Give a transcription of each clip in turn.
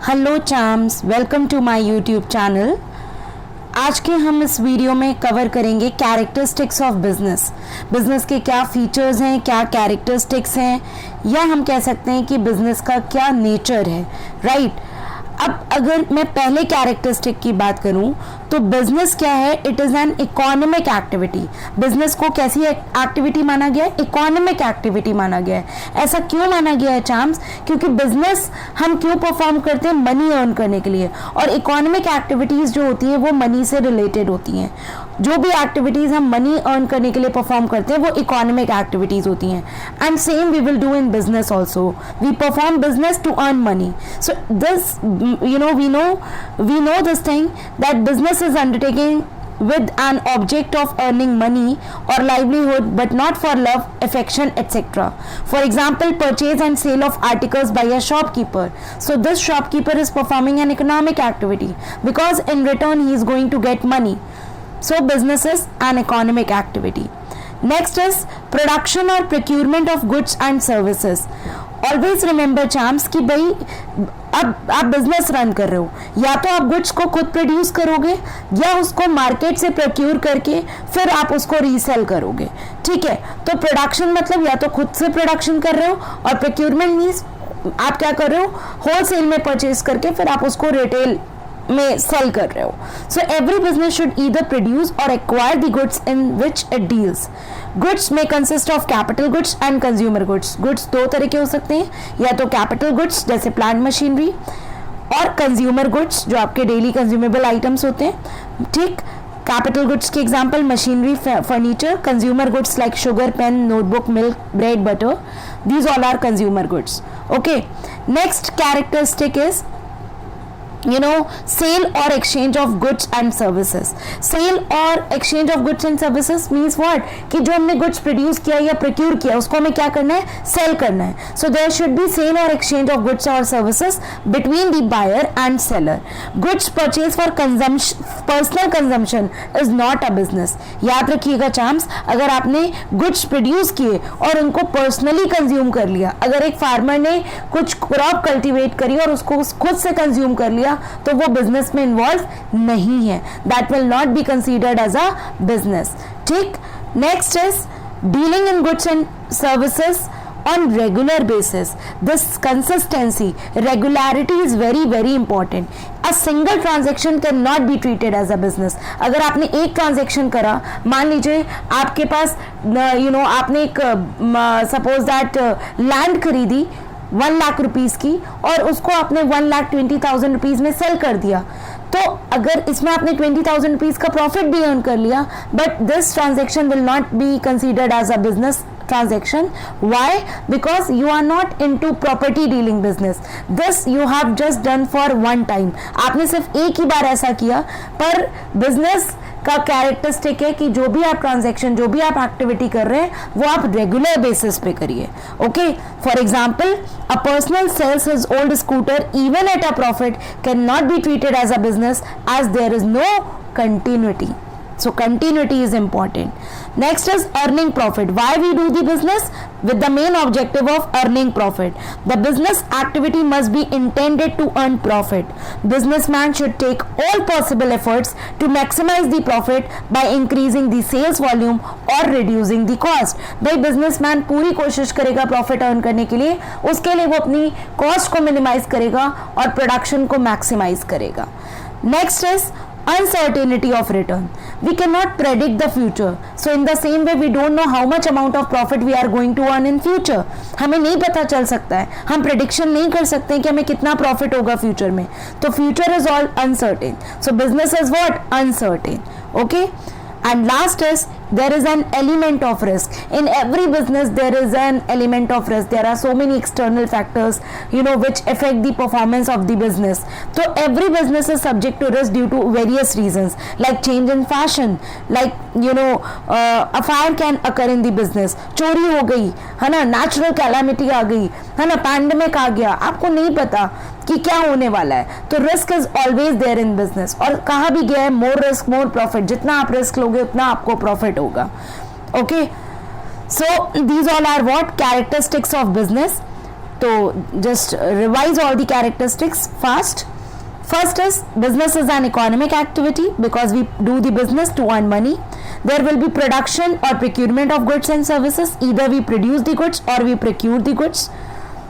Hello charms, welcome to my YouTube channel. आज के हम इस वीडियो में कवर करेंगे कैरेक्टरिस्टिक्स ऑफ बिजनेस के क्या फीचर्स हैं, क्या कैरेक्टरिस्टिक्स हैं, या हम कह सकते हैं कि बिजनेस का क्या नेचर है, राइट। अब अगर मैं पहले कैरेक्टरिस्टिक की बात करूं तो बिजनेस क्या है? It is an economic activity. Business को कैसी एक्टिविटी माना गया है? इकोनॉमिक एक्टिविटी माना गया है। ऐसा क्यों माना गया है चाम्स? क्योंकि बिजनेस हम क्यों परफॉर्म करते हैं? मनी अर्न करने के लिए। और इकोनॉमिक एक्टिविटीज़ जो होती हैं वो मनी से रिलेटेड होती हैं। जो भी एक्टिविटीज़ हम मनी अर्न करने के लिए परफॉर्म करते हैं वो इकोनॉमिक एक्टिविटीज़ होती हैं। And same we will do in business also. We perform business to earn money. So this we know this thing that business is undertaking with an object of earning money or livelihood, but not for love, affection, etc. For example, purchase and sale of articles by a shopkeeper. So this shopkeeper is performing an economic activity because in return he is going to get money. So business is an economic activity. Next is production or procurement of goods and services. Always remember champs कि भाई अब आप business run कर रहे हो, या तो आप गुड्स को खुद प्रोड्यूस करोगे या उसको मार्केट से प्रोक्यूर करके फिर आप उसको रीसेल करोगे, ठीक है। तो प्रोडक्शन मतलब या तो खुद से प्रोडक्शन कर रहे हो, और प्रोक्यूरमेंट मीन्स आप क्या कर रहे हो? होलसेल में परचेज करके फिर आप उसको रिटेल में सेल कर रहे हो। So every business should either produce or acquire the goods in which it deals. Goods में consist of capital goods and consumer goods. Goods दो तरह के हो सकते हैं, या तो कैपिटल गुड्स जैसे प्लांट मशीनरी, और कंज्यूमर गुड्स जो आपके डेली कंज्यूमेबल आइटम्स होते हैं, ठीक। कैपिटल गुड्स के example machinery, furniture. Consumer goods like sugar, pen, notebook, milk, bread, butter, these all are consumer goods. Okay, next characteristic is sale or exchange of goods and services. Sale or exchange of goods and services means what? कि जो हमने goods produce किया या procure किया उसको हमें क्या करना है? Sell करना है। So there should be sale or exchange of goods or services between the buyer and seller. Goods purchased for consumption, personal consumption is not a business. याद रखिएगा चाम्स, अगर आपने goods produce किए और उनको personally consume कर लिया, अगर एक फार्मर ने कुछ crop cultivate करी और उसको खुद से consume कर लिया, तो वो बिजनेस में इन्वॉल्व नहीं है। That will not be considered as a business, ठीक। Next is dealing in goods and services on regular basis. This consistency, regularity is very very important. A single transaction can not be treated as a business. अगर आपने एक transaction करा, मान लीजिए आपके पास आपने एक सपोज दैट लैंड खरीदी 1 लाख रुपीज की और उसको आपने 1,20,000 रुपीज में सेल कर दिया, तो अगर इसमें आपने 20,000 रुपीज का प्रॉफिट भी अर्न कर लिया, but this transaction will not be considered as a business transaction. Why? Because you are not into property dealing business. This you have just done for one time. आपने सिर्फ एक ही बार ऐसा किया, पर बिजनेस का कैरेक्टरिस्टिक है कि जो भी आप ट्रांजैक्शन, जो भी आप एक्टिविटी कर रहे हैं वो आप रेगुलर बेसिस पे करिए। Okay, for example, a personal sells his old scooter even at a profit can not be treated as a business as there is no continuity. So continuity is important. Next is earning profit. Why we do the business? With the main objective of earning profit. The business activity must be intended to earn profit. Businessman should take all possible efforts to maximize the profit by increasing the sales volume or reducing the cost. भाई businessman पूरी कोशिश करेगा profit earn करने के लिए, उसके लिए वो अपनी कॉस्ट को मिनिमाइज करेगा और प्रोडक्शन को मैक्सिमाइज करेगा। Next is uncertainty of return. We cannot predict the future. So in the same way we don't know how much amount of profit we are going to earn in future. हमें नहीं पता चल सकता है, हम prediction नहीं कर सकते हैं कि हमें कितना profit होगा future में। तो future is all uncertain. So business is what? Uncertain. Okay? And last is there is an element of risk. In every business there is an element of risk. There are so many external factors which affect the performance of the business. So every business is subject to risk due to various reasons, like change in fashion, like a fire can occur in the business. चोरी हो गई है ना, natural calamity आ गई है ना, pandemic आ गया, आपको नहीं पता कि क्या होने वाला है। तो risk is always there in business. और कहा भी गया है, मोर रिस्क मोर प्रॉफिट। जितना आप रिस्क लोगे उतना आपको प्रॉफिट होगा। Okay, so these all are what? Characteristics of business. तो just revise all the characteristics fast. First is business is an economic activity because we do the business to earn money. There will be production or procurement of goods and services. Either we produce the goods or we procure the goods.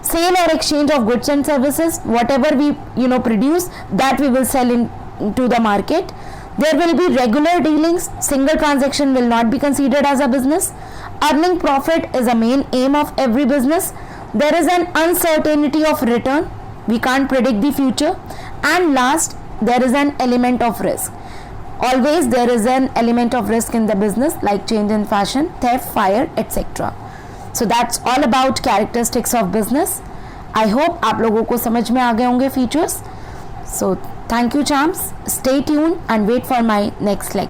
Sale or exchange of goods and services. Whatever we produce, that we will sell into the market. There will be regular dealings. Single transaction will not be considered as a business. Earning profit is a main aim of every business. There is an uncertainty of return. We can't predict the future. And last, there is an element of risk. Always there is an element of risk in the business, like change in fashion, theft, fire, etc. So that's all about characteristics of business. I hope आप लोगों को समझ में आ गए होंगे features. So thank you, champs. Stay tuned and wait for my next lecture.